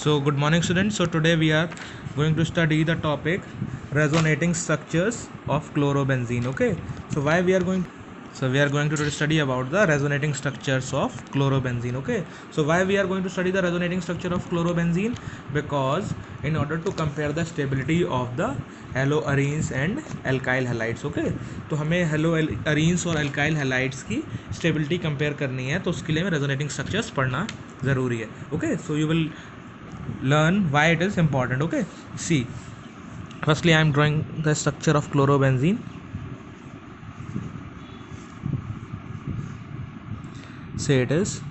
So good morning students. So today we are going to study the topic resonating structures of chlorobenzene. Okay. So we are going to study about the resonating structures of chlorobenzene. Okay. So why we are going to study the resonating structure of chlorobenzene? Because in order to compare the stability of the haloarenes and alkyl halides. Okay. तो हमें haloarenes और alkyl halides की stability compare करनी है, तो उसके लिए हमें resonating structures पढ़ना ज़रूरी है. Okay. So you will learn why it is important. Okay, see, firstly I am drawing the structure of chlorobenzene. Say it is,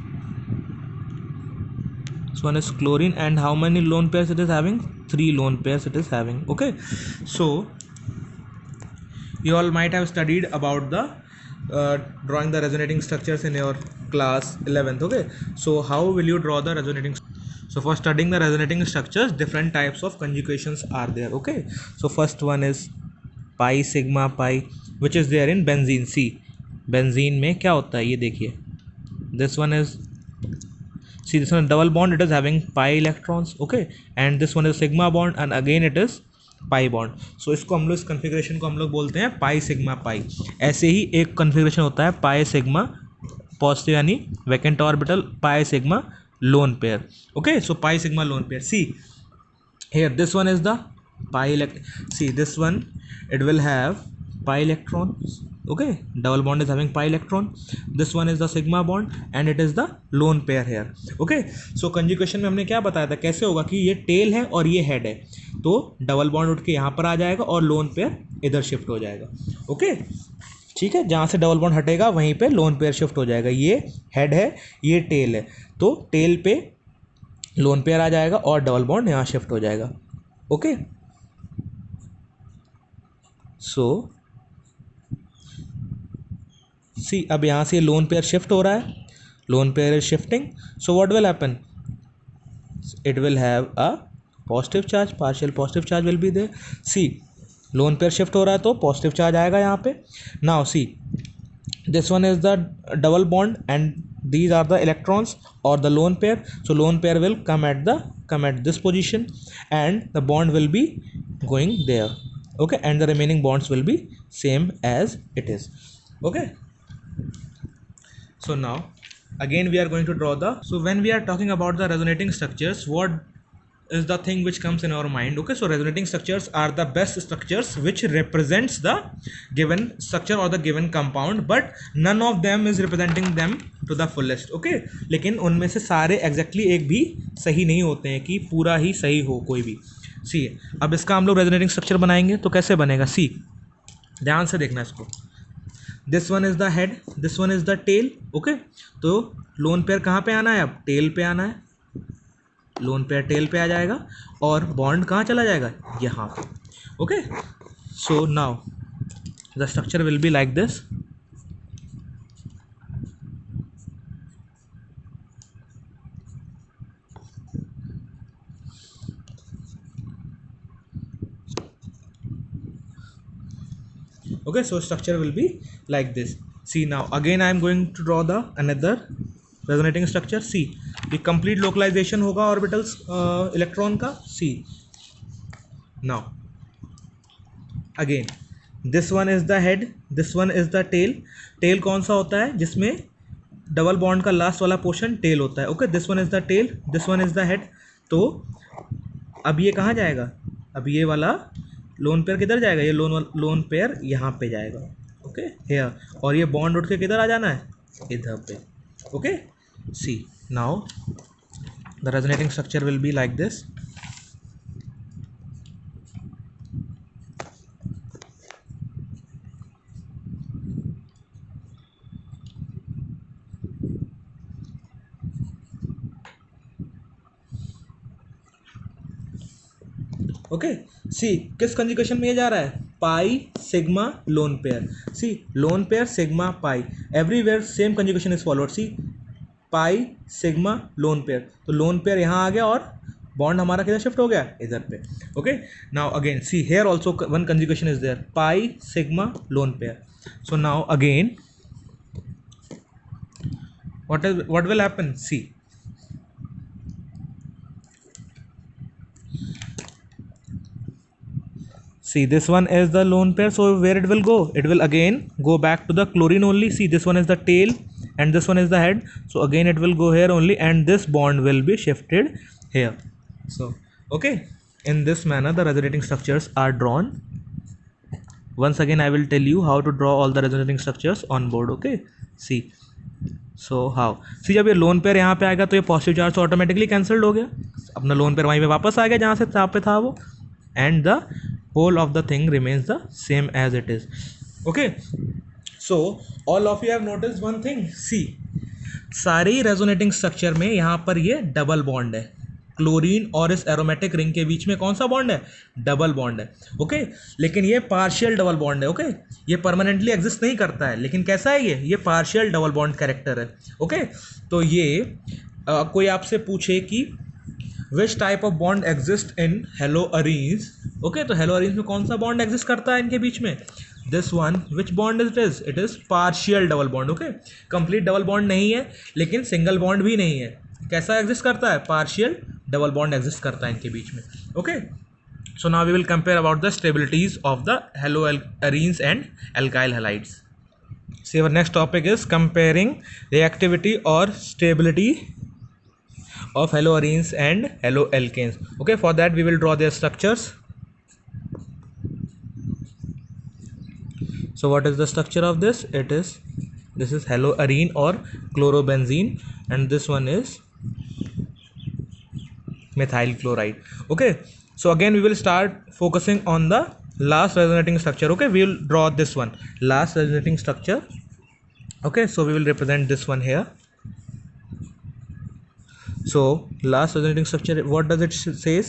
this one is chlorine, and how many lone pairs it is having? 3 lone pairs it is having. Okay, so you all might have studied about the drawing the resonating structures in your class 11th. Okay, so how will you draw the resonating? So for studying the resonating structures, different types of conjugations are there. Okay, so first one is pi sigma pi, which is there in benzene. See, benzene में क्या होता है ये देखिए. This one is, see, this one is double bond, it is having pi electrons. Okay, and this one is sigma bond, and again it is pi bond. So इसको हम लोग, इस कन्फिग्रेशन को हम लोग बोलते हैं पाई सिग्मा पाई. ऐसे ही एक कन्फिग्रेशन होता है पाई सिग्मा पॉजिटिव यानी vacant orbital, pi sigma lone pair. Okay, so pi sigma lone pair. See here, this one is the pi see, this one, it will have pi electrons. Okay, double bond is having pi electron. This one is the sigma bond and it is the lone pair here. Okay, so conjugation में हमने क्या बताया था, कैसे होगा कि ये tell है और ये हेड है, तो डबल बॉन्ड उठ के यहाँ पर आ जाएगा और लोन पेयर इधर शिफ्ट हो जाएगा. ओके, ठीक है, जहाँ से डबल बॉन्ड हटेगा वहीं पे लोन पेयर शिफ्ट हो जाएगा. ये हेड है, ये टेल है, तो टेल पे लोन पेयर आ जाएगा और डबल बॉन्ड यहाँ शिफ्ट हो जाएगा. ओके, सो सी, अब यहाँ से लोन पेयर शिफ्ट हो रहा है, lone pair is shifting. So what will happen, it will have a positive charge, partial positive charge will be there. See, lone pair shift हो रहा है तो पॉजिटिव चार्ज आएगा यहाँ पे. Now see, this one is the double bond and these are the electrons or the lone pair. So lone pair will come at this position and the bond will be going there. Okay, and the remaining bonds will be same as it is. Okay, so now again we are going to draw the, so when we are talking about the resonating structures, what is the thing which comes in our mind? Okay, so resonating structures are the best structures which represents the given structure or the given compound, but none of them is representing them to the fullest. Okay, लेकिन उनमें से सारे exactly एक भी सही नहीं होते हैं कि पूरा ही सही हो कोई भी. सी, अब इसका हम लोग resonating structure बनाएंगे तो कैसे बनेगा. सी, ध्यान से देखना इसको. This one is the head, this one is the tail. Okay, तो लोन पेयर कहाँ पे आना है, अब टेल पे आना है, लोन पेयर टेल पे आ जाएगा और बॉन्ड कहाँ चला जाएगा, यहाँ पे. Okay, so now the structure will be like this. Okay, so structure will be like this. See, now again I am going to draw the another resonating structure. See, the complete localization होगा orbitals electron का. See, now again this one is the head, this one is the tail. tail कौन सा होता है, जिसमें double bond का last वाला portion tail होता है. Okay, this one is the tail, this one is the head. तो अब ये कहाँ जाएगा, अब ये वाला लोन पेयर किधर जाएगा, ये लोन पेयर यहाँ पे जाएगा. ओके, हेयर, और ये बॉन्ड उठ के किधर आ जाना है, इधर पे. Okay, see, now the resonating structure will be like this. Okay, see, किस कंजुगेशन में ये जा रहा है, pi sigma lone pair. See, lone pair sigma pi, everywhere same conjugation is followed. See, pi sigma lone pair, तो lone pair यहाँ आ गया और बॉन्ड हमारा किधर शिफ्ट हो गया, इधर पे. Okay, now again see, here also one conjugation is there, pi sigma lone pair. So now again what will happen, see, See, this one is the lone pair, so where it will go? It will again go back to the chlorine only. See, this one is the tail and this one is the head, so again it will go here only, and this bond will be shifted here. So okay, in this manner the resonating structures are drawn. Once again I will tell you how to draw all the resonating structures on board. Okay, see, so how, सी जब ये loan pair यहाँ पे आएगा तो ये positive charge तो automatically cancelled हो गया, अपना लोन पेयर वहीं पे वापस आ गया जहाँ से यहाँ पे था वो, and the whole of the thing remains the same as it is. Okay, so all of you have notice one thing, see सारे ही रेजोनेटिंग स्ट्रक्चर में यहाँ पर ये डबल बॉन्ड है. क्लोरीन और इस एरोमेटिक रिंग के बीच में कौन सा बॉन्ड है? डबल बॉन्ड है. ओके, लेकिन ये पार्शियल डबल बॉन्ड है. ओके, ये परमानेंटली एग्जिस्ट नहीं करता है, लेकिन कैसा है ये पार्शियल डबल बॉन्ड कैरेक्टर है. ओके, तो ये कोई आपसे पूछे कि which type of bond exist in haloarenes. Okay, तो हेलोअरीन्स में कौन सा बॉन्ड एग्जिस्ट करता है इनके बीच में? This one, which bond it is partial double bond. Okay, complete double bond नहीं है, लेकिन सिंगल बॉन्ड भी नहीं है. कैसा एग्जिस्ट करता है? पार्शियल डबल बॉन्ड एग्जिस्ट करता है इनके बीच में. Okay, so now we will compare about the stabilities of the haloarenes and alkyl halides. See our next topic is comparing reactivity और stability of haloarenes and haloalkanes. Okay, for that we will draw their structures. So what is the structure of this? This is haloarene or chlorobenzene, and this one is methyl chloride. Okay, so again we will start focusing on the last resonating structure. Okay, we will draw this one, last resonating structure. Okay, so we will represent this one here. So last resonating structure, what does it says?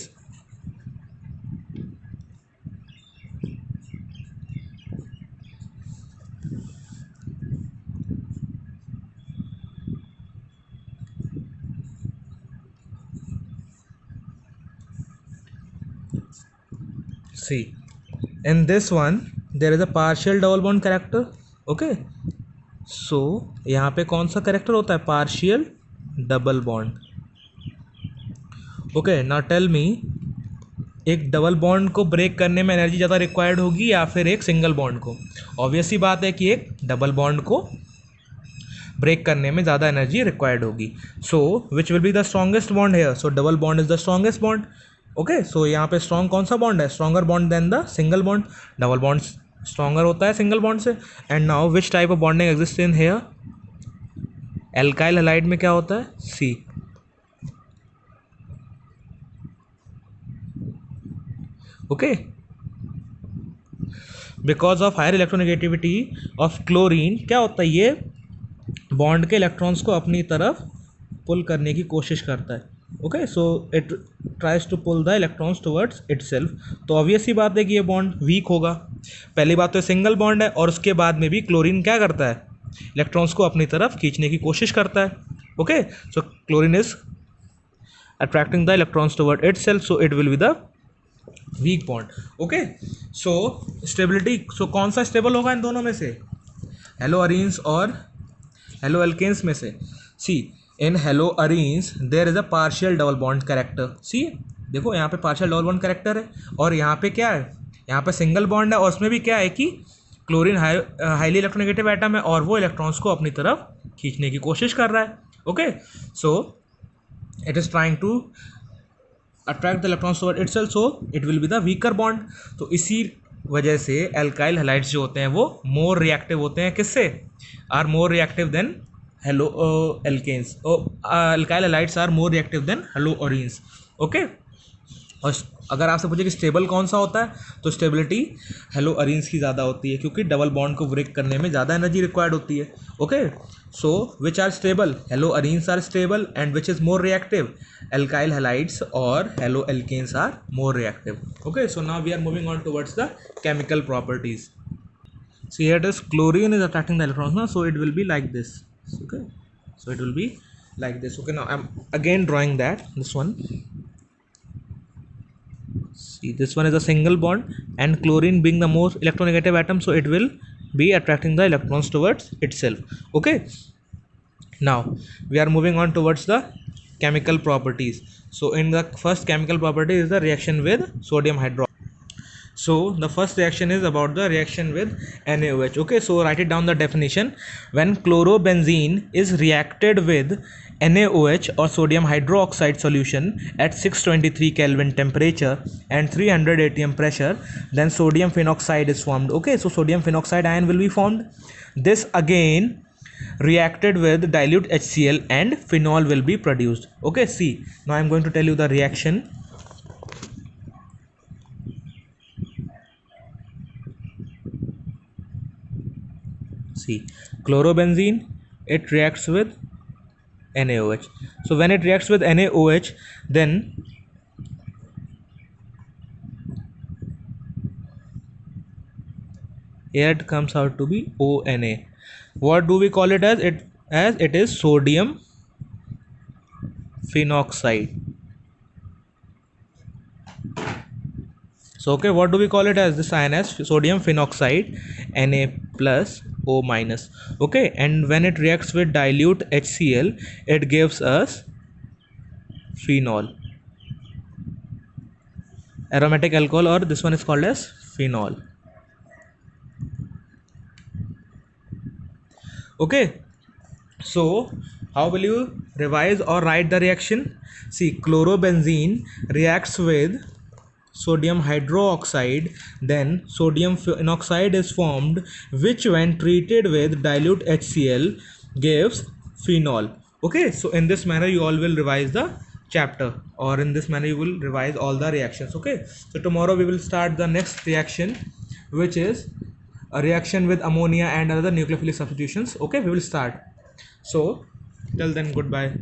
See, in this one there is a partial double bond character. Okay, so यहाँ पे कौन सा character होता है? Partial double bond. Okay, now tell me, एक double bond को break करने में एनर्जी ज़्यादा रिक्वायर्ड होगी या फिर एक सिंगल बॉन्ड को? ऑब्वियस ही बात है कि एक डबल बॉन्ड को ब्रेक करने में ज़्यादा एनर्जी रिक्वायर्ड होगी. So which will be the strongest bond here? So double bond is the strongest bond. Okay, so यहाँ पे स्ट्रॉन्ग कौन सा बॉन्ड है? Stronger bond than the single bond. Double bond stronger होता है सिंगल बॉन्ड से. And now which type of bonding exist in here? Alkyl halide में क्या होता है? See, okay, because of higher electronegativity of chlorine क्या होता है? ये बॉन्ड के इलेक्ट्रॉन्स को अपनी तरफ पुल करने की कोशिश करता है. Okay, so it tries to pull the electrons towards itself. तो ऑब्वियस ही बात है कि ये बॉन्ड वीक होगा. पहली बात तो सिंगल बॉन्ड है, और उसके बाद में भी क्लोरीन क्या करता है? इलेक्ट्रॉन्स को अपनी तरफ खींचने की कोशिश करता है. Okay, so chlorine is attracting the electrons toward itself, so it will be the weak bond. Okay, so stability, so कौन सा स्टेबल होगा इन दोनों में से? हेलोअरीन्स और हेलोअल्केन्स में से. See, in haloarenes there is a partial double bond character. See, देखो यहाँ पे पार्शियल डबल बॉन्ड कैरेक्टर है, और यहाँ पे क्या है? यहाँ पे सिंगल बॉन्ड है, और उसमें भी क्या है कि क्लोरीन हाईली इलेक्ट्रोनेगेटिव एटम है, और वो इलेक्ट्रॉन्स को अपनी तरफ खींचने की कोशिश कर रहा है. Okay, so it is trying to attract the electrons toward itself, so it will be the weaker bond. तो इसी वजह से एल्काइल हैलाइड्स जो होते हैं वो मोर रिएक्टिव होते हैं. किससे? Are more reactive than haloalkanes. Alkyl halides are more reactive than haloarenes. Okay, और अगर आपसे पूछे कि स्टेबल कौन सा होता है, तो स्टेबिलिटी हेलोअरीन्स की ज़्यादा होती है, क्योंकि डबल बॉन्ड को ब्रेक करने में ज़्यादा एनर्जी रिक्वायर्ड होती है. Okay, so which are stable? Haloarenes are stable, and which is more reactive? Alkyl halides और haloalkanes are more reactive. Okay, so now we are moving on towards the chemical properties. So here it is, chlorine is attracting the electrons now, so it will be like this. Okay, so it will be like this. Okay, now I'm again drawing that, this one. See, this one is a single bond, and chlorine being the most electronegative atom, so it will be attracting the electrons towards itself. Okay, now we are moving on towards the chemical properties. So in the first chemical property is the reaction with sodium hydroxide. So the first reaction is about the reaction with NaOH. Okay, so write it down the definition. When chlorobenzene is reacted with NaOH or sodium hydroxide solution at 623 Kelvin temperature and 300 atm pressure, then sodium phenoxide is formed. Okay, so sodium phenoxide ion will be formed. This again reacted with dilute HCl and phenol will be produced. Okay, see, now I am going to tell you the reaction. See, chlorobenzene, it reacts with NaOH. So when it reacts with NaOH, then here it comes out to be ONA. What do we call it as? It is sodium phenoxide. So okay, what do we call it as? This ion as sodium phenoxide, Na plus O minus. Okay, and when it reacts with dilute HCl, it gives us phenol, aromatic alcohol, or this one is called as phenol. Okay, so how will you revise or write the reaction? See, chlorobenzene reacts with sodium hydroxide, then sodium phenoxide is formed, which when treated with dilute HCl gives phenol. Okay, so in this manner you all will revise the chapter, or in this manner you will revise all the reactions. Okay, so tomorrow we will start the next reaction, which is a reaction with ammonia and other nucleophilic substitutions. Okay, we will start. So till then, goodbye.